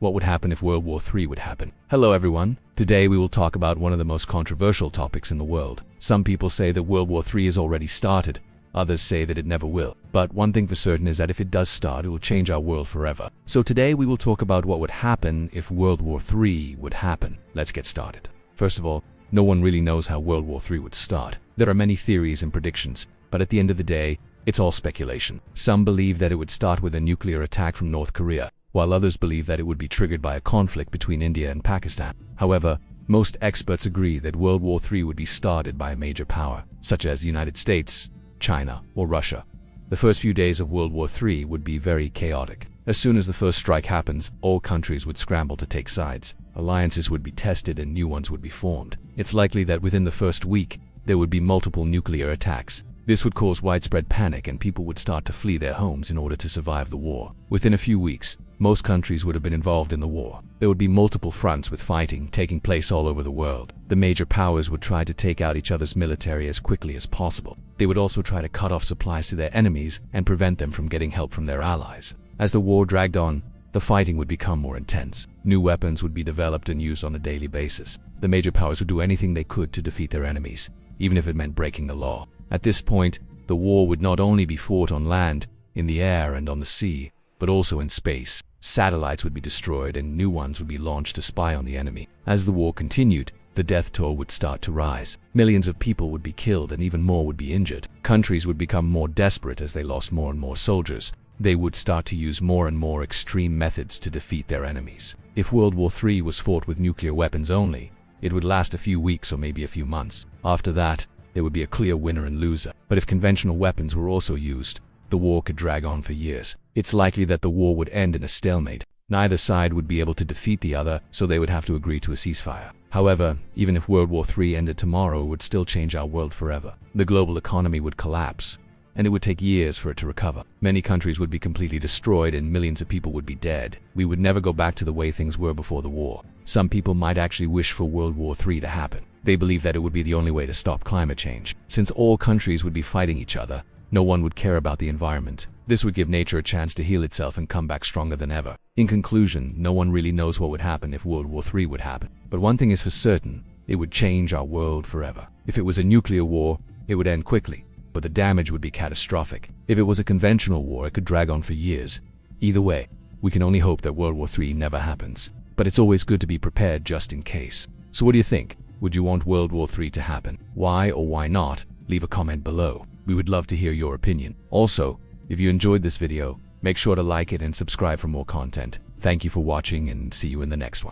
What would happen if World War III would happen? Hello everyone. Today we will talk about one of the most controversial topics in the world. Some people say that World War III has already started. Others say that it never will. But one thing for certain is that if it does start, it will change our world forever. So today we will talk about what would happen if World War III would happen. Let's get started. First of all, no one really knows how World War III would start. There are many theories and predictions, but at the end of the day, it's all speculation. Some believe that it would start with a nuclear attack from North Korea, while others believe that it would be triggered by a conflict between India and Pakistan. However, most experts agree that World War III would be started by a major power, such as the United States, China, or Russia. The first few days of World War III would be very chaotic. As soon as the first strike happens, all countries would scramble to take sides. Alliances would be tested and new ones would be formed. It's likely that within the first week, there would be multiple nuclear attacks. This would cause widespread panic and people would start to flee their homes in order to survive the war. Within a few weeks, most countries would have been involved in the war. There would be multiple fronts with fighting taking place all over the world. The major powers would try to take out each other's military as quickly as possible. They would also try to cut off supplies to their enemies and prevent them from getting help from their allies. As the war dragged on, the fighting would become more intense. New weapons would be developed and used on a daily basis. The major powers would do anything they could to defeat their enemies, even if it meant breaking the law. At this point, the war would not only be fought on land, in the air, and on the sea, but also in space. Satellites would be destroyed and new ones would be launched to spy on the enemy. As the war continued, the death toll would start to rise. Millions of people would be killed and even more would be injured. Countries would become more desperate as they lost more and more soldiers. They would start to use more and more extreme methods to defeat their enemies. If World War III was fought with nuclear weapons only, it would last a few weeks or maybe a few months. After that, there would be a clear winner and loser. But if conventional weapons were also used, the war could drag on for years. It's likely that the war would end in a stalemate. Neither side would be able to defeat the other, so they would have to agree to a ceasefire. However, even if World War III ended tomorrow, it would still change our world forever. The global economy would collapse, and it would take years for it to recover. Many countries would be completely destroyed and millions of people would be dead. We would never go back to the way things were before the war. Some people might actually wish for World War III to happen. They believe that it would be the only way to stop climate change. Since all countries would be fighting each other, no one would care about the environment. This would give nature a chance to heal itself and come back stronger than ever. In conclusion, no one really knows what would happen if World War III would happen. But one thing is for certain, it would change our world forever. If it was a nuclear war, it would end quickly, but the damage would be catastrophic. If it was a conventional war, it could drag on for years. Either way, we can only hope that World War III never happens. But it's always good to be prepared just in case. So what do you think? Would you want World War III to happen? Why or why not? Leave a comment below. We would love to hear your opinion. Also, if you enjoyed this video, make sure to like it and subscribe for more content. Thank you for watching and see you in the next one.